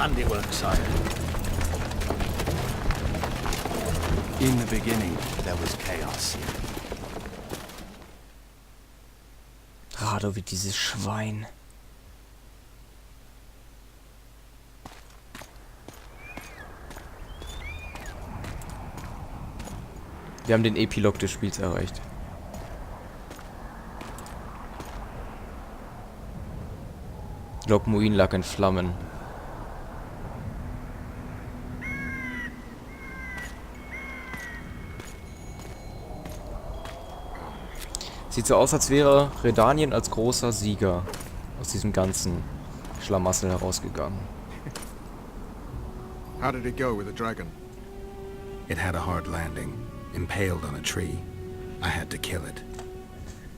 handiwork, sire. In the beginning, there was chaos. Radovid, dieses Schwein. Wir haben den Epilog des Spiels erreicht. Lokmuin lag in Flammen. Sieht so aus, als wäre Redanien als großer Sieger aus diesem ganzen Schlamassel herausgegangen. How did it go with the dragon? It had a hard landing, impaled on a tree. I had to kill it.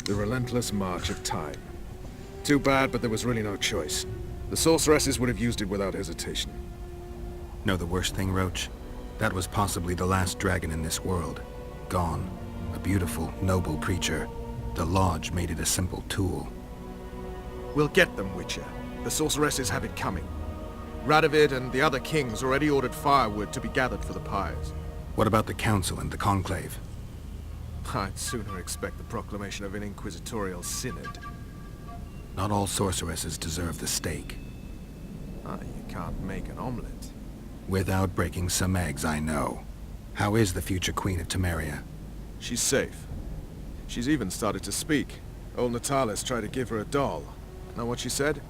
The relentless march of time. Too bad, but there was really no choice. The sorceresses would have used it without hesitation. Know the worst thing, Roach? That was possibly the last dragon in this world. Gone. A beautiful, noble creature. The Lodge made it a simple tool. We'll get them, Witcher. The sorceresses have it coming. Radovid and the other kings already ordered firewood to be gathered for the pyres. What about the council and the conclave? I'd sooner expect the proclamation of an inquisitorial synod. Not all sorceresses deserve the stake. You can't make an omelette. Without breaking some eggs, I know. How is the future Queen of Temeria? She's safe. She's even started to speak. Old Natalis tried to give her a doll. Know what she said?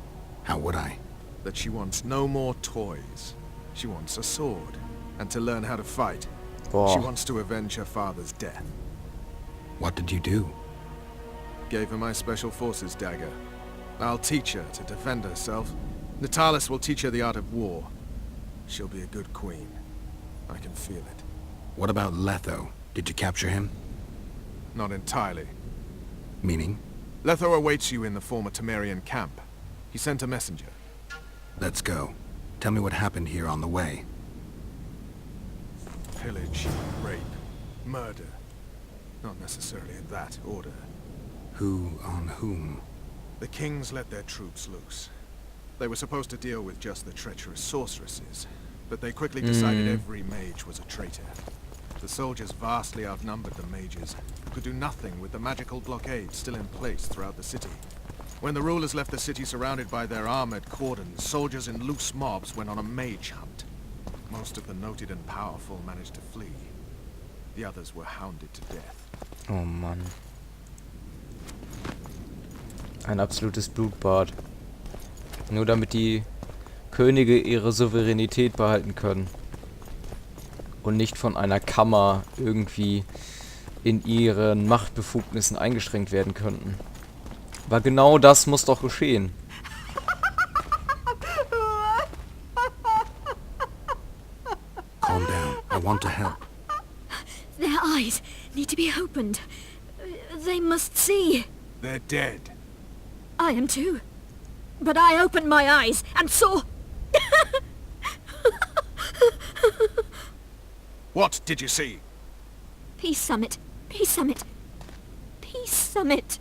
How would I? That she wants no more toys. She wants a sword, and to learn how to fight. Boah. She wants to avenge her father's death. What did you do? Gave her my special forces dagger. I'll teach her to defend herself. Natalis will teach her the art of war. She'll be a good queen. I can feel it. What about Letho? Did you capture him? Not entirely. Meaning? Letho awaits you in the former Temerian camp. He sent a messenger. Let's go. Tell me what happened here on the way. Pillage, rape, murder. Not necessarily in that order. Who on whom? The kings let their troops loose. They were supposed to deal with just the treacherous sorceresses, but they quickly decided every mage was a traitor. The soldiers vastly outnumbered the mages, who could do nothing with the magical blockade still in place throughout the city. When the rulers left the city surrounded by their armored cordons, soldiers in loose mobs went on a mage hunt. Most of the noted and powerful managed to flee. The others were hounded to death. Oh Mann. Ein absolutes Blutbad. Nur damit die Könige ihre Souveränität behalten können. Und nicht von einer Kammer irgendwie in ihren Machtbefugnissen eingeschränkt werden könnten. Aber genau das muss doch geschehen. Calm down. I want to help. Their eyes need to be opened. They must see. They're dead. I am too. But I opened my eyes and saw... What did you see? Peace Summit. Peace Summit. Peace Summit.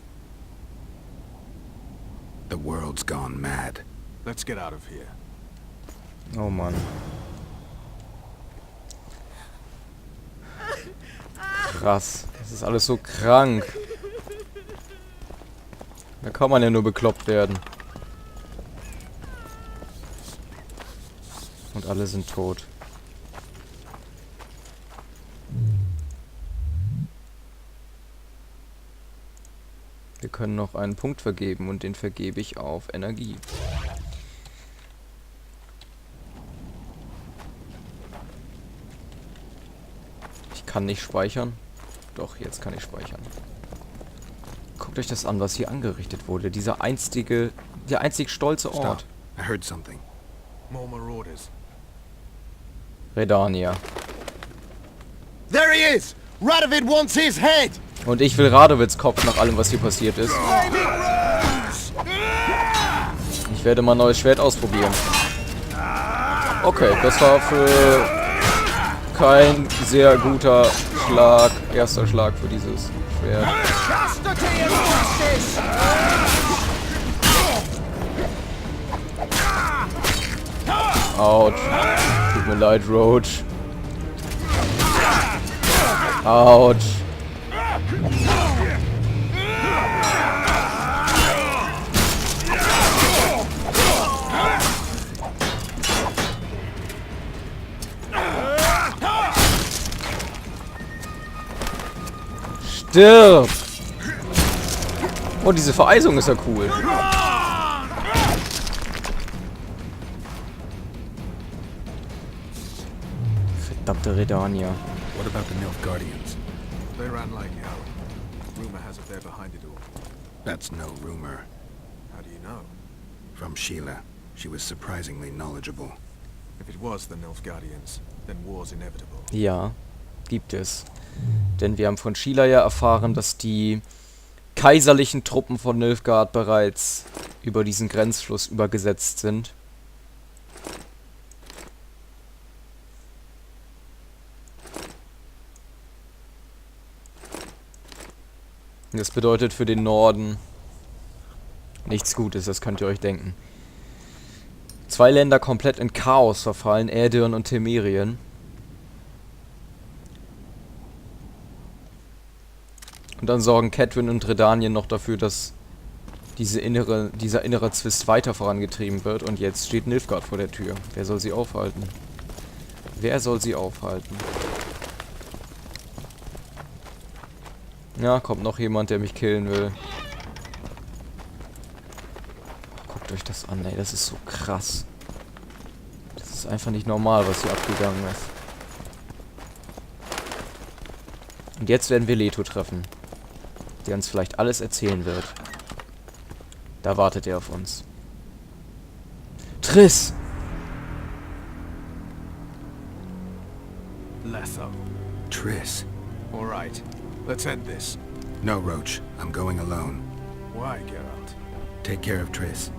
The world's gone mad. Let's get out of here. Oh Mann. Krass. Das ist alles so krank. Da kann man ja nur bekloppt werden. Und alle sind tot. Wir können noch einen Punkt vergeben und den vergebe ich auf Energie. Ich kann nicht speichern. Doch, jetzt kann ich speichern. Guckt euch das an, was hier angerichtet wurde. Der einzig stolze Ort. I heard something. More marauders. Redania. There he is! Radovid wants his head! Und ich will Radovids Kopf nach allem, was hier passiert ist. Ich werde mal ein neues Schwert ausprobieren. Okay, das war für kein sehr guter Schlag. Erster Schlag für dieses Schwert. Autsch. Tut mir leid, Roach. Autsch. Stirb! Oh, diese Vereisung ist ja cool. Verdammte Redanier. What about the Nilfgaardians? They ran like hell. Rumor has it they're behind it all. That's no rumor. How do you know? From Sheila. She was surprisingly knowledgeable. If it was the Nilfgaardians, then war's inevitable. Ja, gibt es. Denn wir haben von Sheila ja erfahren, dass die kaiserlichen Truppen von Nilfgaard bereits über diesen Grenzfluss übergesetzt sind. Das bedeutet für den Norden nichts Gutes, das könnt ihr euch denken. 2 Länder komplett in Chaos verfallen, Aedirn und Temerien. Und dann sorgen Catelyn und Redanien noch dafür, dass dieser innere Zwist weiter vorangetrieben wird. Und jetzt steht Nilfgaard vor der Tür. Wer soll sie aufhalten? Wer soll sie aufhalten? Ja, kommt noch jemand, der mich killen will. Guckt euch das an, ey. Das ist so krass. Das ist einfach nicht normal, was hier abgegangen ist. Und jetzt werden wir Leto treffen, der uns vielleicht alles erzählen wird. Da wartet er auf uns. Triss! Letho. Triss. All right. Let's end this. No, Roach. I'm going alone. Why, Geralt? Take care of Triss.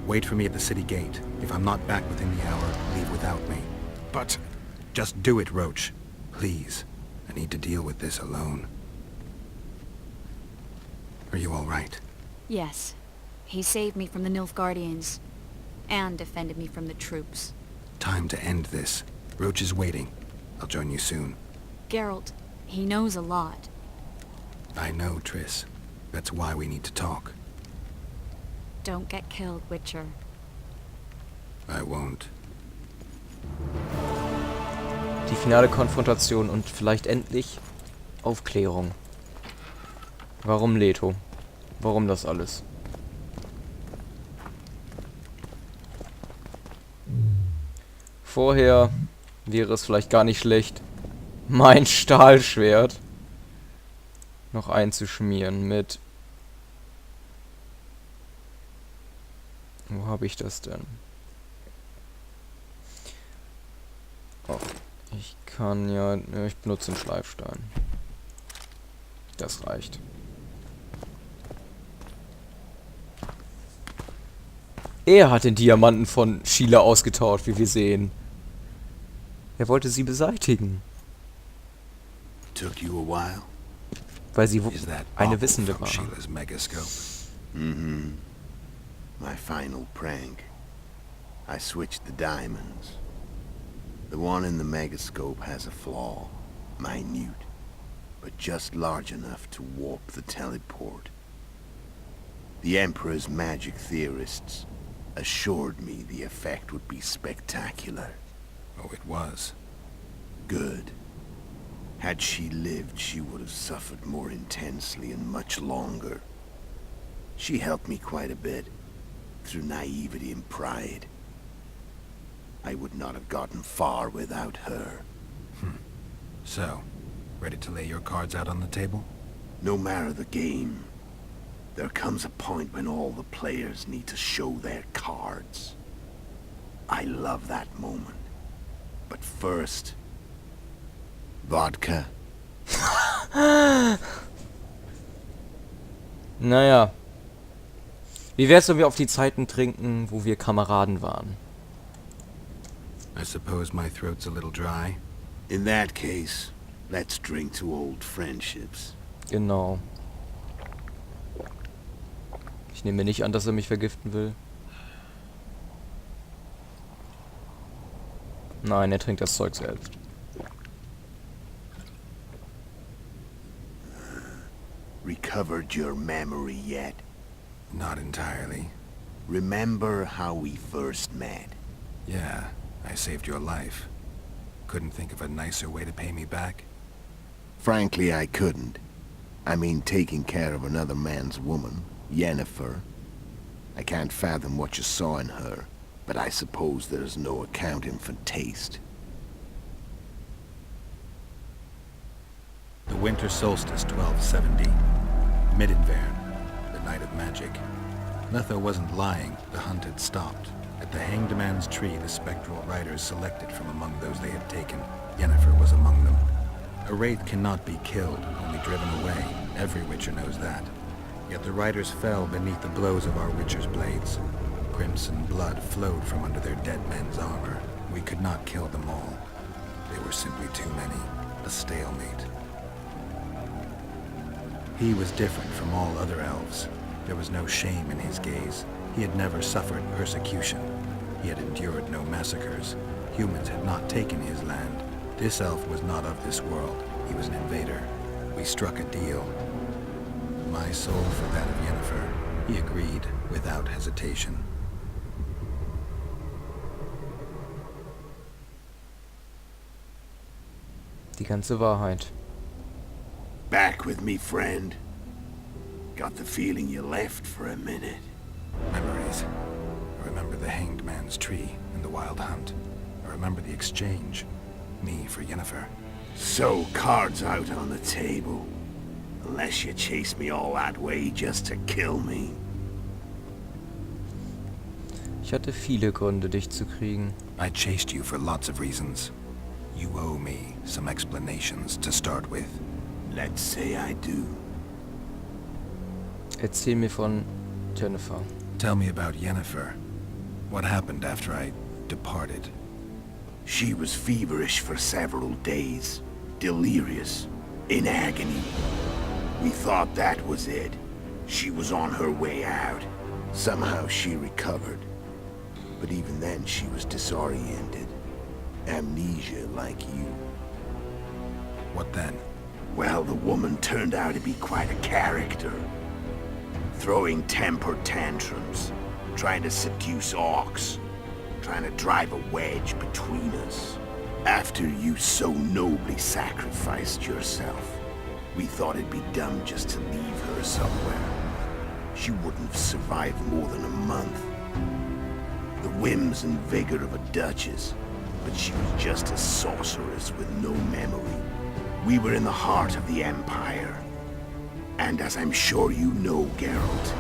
Wait for me at the city gate. If I'm not back within the hour, leave without me. But... Just do it, Roach. Please. I need to deal with this alone. Are you all right? Yes. He saved me from the Nilfgaardians. And defended me from the troops. Time to end this. Roach is waiting. I'll join you soon. Geralt, he knows a lot. I know, Triss. That's why we need to talk. Don't get killed, Witcher. I won't. Die finale Konfrontation und vielleicht endlich Aufklärung. Warum Leto? Warum das alles? Vorher wäre es vielleicht gar nicht schlecht, mein Stahlschwert noch einzuschmieren mit... Wo habe ich das denn? Oh, ich kann ja... Ich benutze einen Schleifstein. Das reicht. Er hat den Diamanten von Sheila ausgetauscht, wie wir sehen. Er wollte sie beseitigen. Took you a while? Weil sie Is that eine awful Wissende from war. Sheila's megascope? Mm-hmm. My final prank. I switched the diamonds. The one in the megascope has a flaw. Minute. But just large enough to warp the teleport. The Emperor's magic theorists assured me the effect would be spectacular. Oh, it was. Good. Had she lived, she would have suffered more intensely and much longer. She helped me quite a bit, through naivety and pride. I would not have gotten far without her. So, ready to lay your cards out on the table? No matter the game, there comes a point when all the players need to show their cards. I love that moment. But first... Vodka. Naja. Wie wär's, wenn wir auf die Zeiten trinken, wo wir Kameraden waren? I suppose my throat's a little dry. In that case, let's drink to old friendships. Genau. Ich nehme nicht an, dass er mich vergiften will. Nein, er trinkt das Zeug selbst. Recovered your memory yet? Not entirely. Remember how we first met? Yeah, I saved your life. Couldn't think of a nicer way to pay me back? Frankly, I couldn't. I mean, taking care of another man's woman, Yennefer. I can't fathom what you saw in her, but I suppose there's no accounting for taste. The winter solstice 1270. Midinvern, the night of magic. Letho wasn't lying, the hunt had stopped. At the Hanged Man's Tree, the spectral riders selected from among those they had taken. Yennefer was among them. A wraith cannot be killed, only driven away. Every witcher knows that. Yet the riders fell beneath the blows of our witcher's blades. Crimson blood flowed from under their dead men's armor. We could not kill them all. They were simply too many. A stalemate. He was different from all other elves. There was no shame in his gaze. He had never suffered persecution. He had endured no massacres. Humans had not taken his land. This elf was not of this world. He was an invader. We struck a deal. My soul for that of Yennefer. He agreed without hesitation. Die ganze Wahrheit. Back with me, friend. Got the feeling you left for a minute. Memories. I remember the Hanged Man's Tree and the Wild Hunt. I remember the exchange. Me for Yennefer. So, cards out on the table. Unless you chase me all that way just to kill me. Ich hatte viele Gründe, dich zu kriegen. I chased you for lots of reasons. You owe me some explanations to start with. Let's say I do. Erzähl mir von Jennifer. Tell me about Yennefer. What happened after I departed? She was feverish for several days. Delirious. In agony. We thought that was it. She was on her way out. Somehow she recovered. But even then she was disoriented. Amnesia like you. What then? Well, the woman turned out to be quite a character. Throwing temper tantrums, trying to seduce orcs, trying to drive a wedge between us. After you so nobly sacrificed yourself, we thought it'd be dumb just to leave her somewhere. She wouldn't have survived more than a month. The whims and vigor of a duchess, but she was just a sorceress with no memory. We were in the heart of the Empire. And as I'm sure you know, Geralt,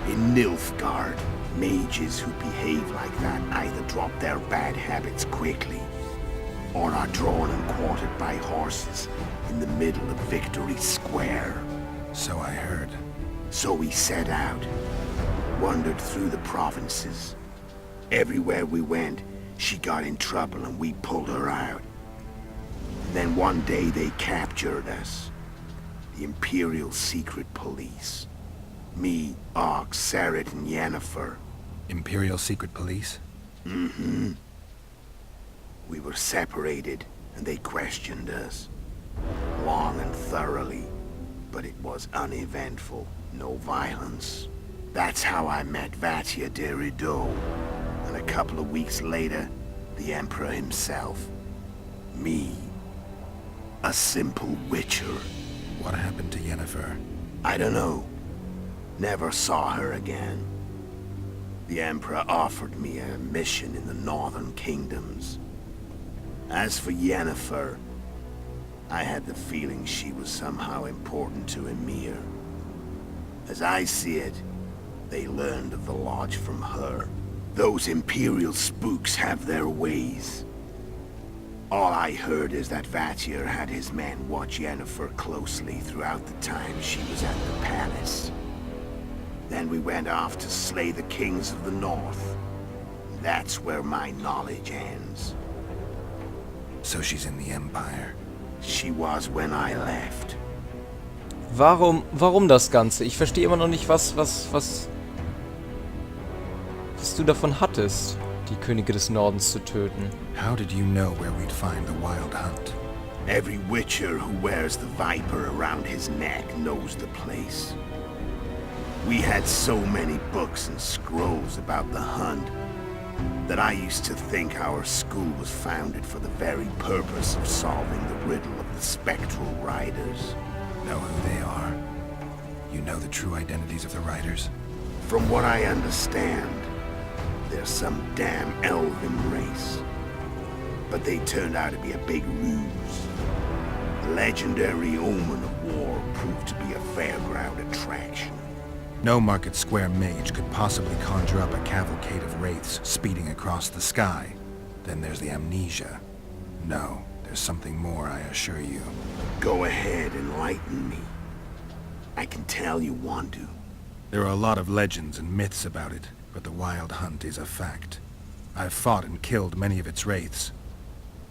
in Nilfgaard, mages who behave like that either drop their bad habits quickly, or are drawn and quartered by horses in the middle of Victory Square. So I heard. So we set out, wandered through the provinces. Everywhere we went, she got in trouble and we pulled her out. And then one day they captured us. The Imperial Secret Police. Me, Ox, Sarret, and Yennefer. Imperial Secret Police? Mm-hmm. We were separated, and they questioned us. Long and thoroughly, but it was uneventful. No violence. That's how I met Vatia de Rideau. And a couple of weeks later, the Emperor himself. Me. A simple witcher. What happened to Yennefer? I don't know. Never saw her again. The Emperor offered me a mission in the northern kingdoms. As for Yennefer, I had the feeling she was somehow important to Emir. As I see it, they learned of the Lodge from her. Those Imperial spooks have their ways. All I heard is that Vatir had his men watch Yennefer closely throughout the time she was at the palace. Then we went off to slay the kings of the north. That's where my knowledge ends. So she's in the Empire. She was when I left. Warum das Ganze? Ich verstehe immer noch nicht, was du davon hattest. die Könige des Nordens zu töten. How did you know where we'd find the Wild Hunt? Every witcher who wears the viper around his neck knows the place. We had so many books and scrolls about the hunt that I used to think our school was founded for the very purpose of solving the riddle of the spectral riders. Know who they are? You know the true identities of the riders? From what I understand, they're some damn elven race. But they turned out to be a big ruse. The legendary omen of war proved to be a fairground attraction. No Market Square mage could possibly conjure up a cavalcade of wraiths speeding across the sky. Then there's the amnesia. No, there's something more, I assure you. Go ahead, enlighten me. I can tell you want to. There are a lot of legends and myths about it, but the Wild Hunt is a fact. I've fought and killed many of its wraiths.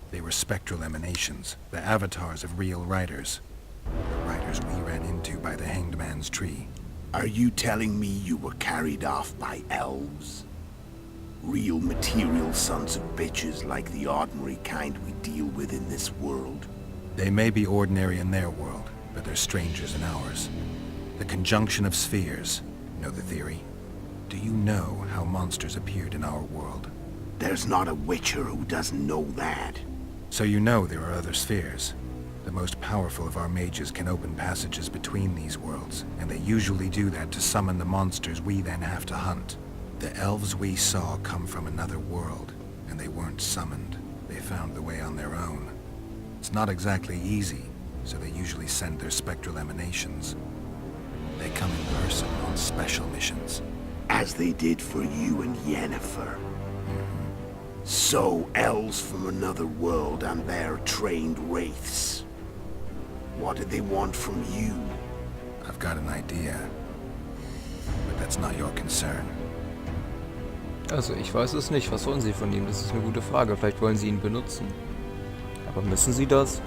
They were spectral emanations, the avatars of real riders. The riders we ran into by the Hanged Man's Tree. Are you telling me you were carried off by elves? Real material sons of bitches like the ordinary kind we deal with in this world? They may be ordinary in their world, but they're strangers in ours. The conjunction of spheres. Know the theory? Do you know how monsters appeared in our world? There's not a witcher who doesn't know that. So you know there are other spheres. The most powerful of our mages can open passages between these worlds, and they usually do that to summon the monsters we then have to hunt. The elves we saw come from another world, and they weren't summoned. They found the way on their own. It's not exactly easy, so they usually send their spectral emanations. They come in person on special missions. As they did for you and Yennefer. So, elves from another world and their trained wraiths. What did they want from you? I've got an idea, but that's not your concern. Also, ich weiß es nicht. Was wollen Sie von ihm? Das ist eine gute Frage. Vielleicht wollen Sie ihn benutzen. Aber müssen Sie das?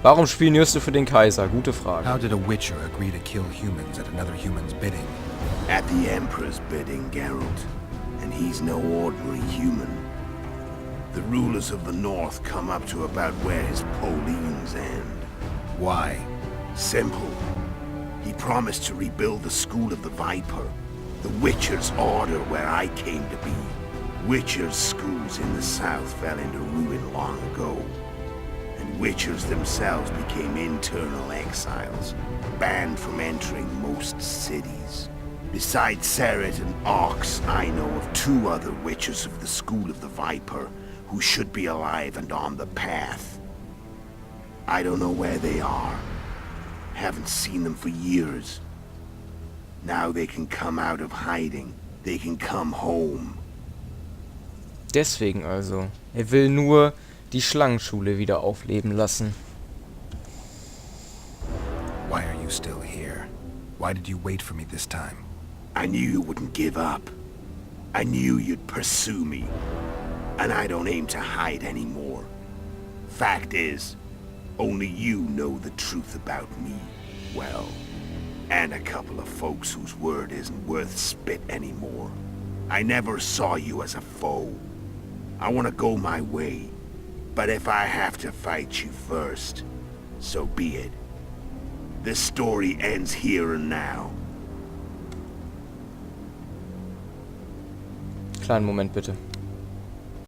Warum spionierst du für den Kaiser? Gute Frage. How did a witcher agree to kill humans at another human's bidding? At the Emperor's bidding, Geralt. And he's no ordinary human. The rulers of the North come up to about where his Pauline's end. Why? Simple. He promised to rebuild the School of the Viper, the Witcher's Order where I came to be. Witcher's schools in the south fell into ruin long ago, and Witchers themselves became internal exiles, banned from entering most cities. Besides Seret and Ox, I know of 2 other Witchers of the School of the Viper who should be alive and on the path. I don't know where they are. Haven't seen them for years. Now they can come out of hiding. They can come home. Deswegen also. Er will nur die Schlangenschule wieder aufleben lassen. Why are you still here? Why did you wait for me this time? I knew you wouldn't give up. I knew you'd pursue me. And I don't aim to hide anymore. Fact is, only you know the truth about me well. And a couple of folks whose word isn't worth spit anymore. I never saw you as a foe. I want to go my way. But if I have to fight you first, so be it. This story ends here and now. Kleinen Moment bitte.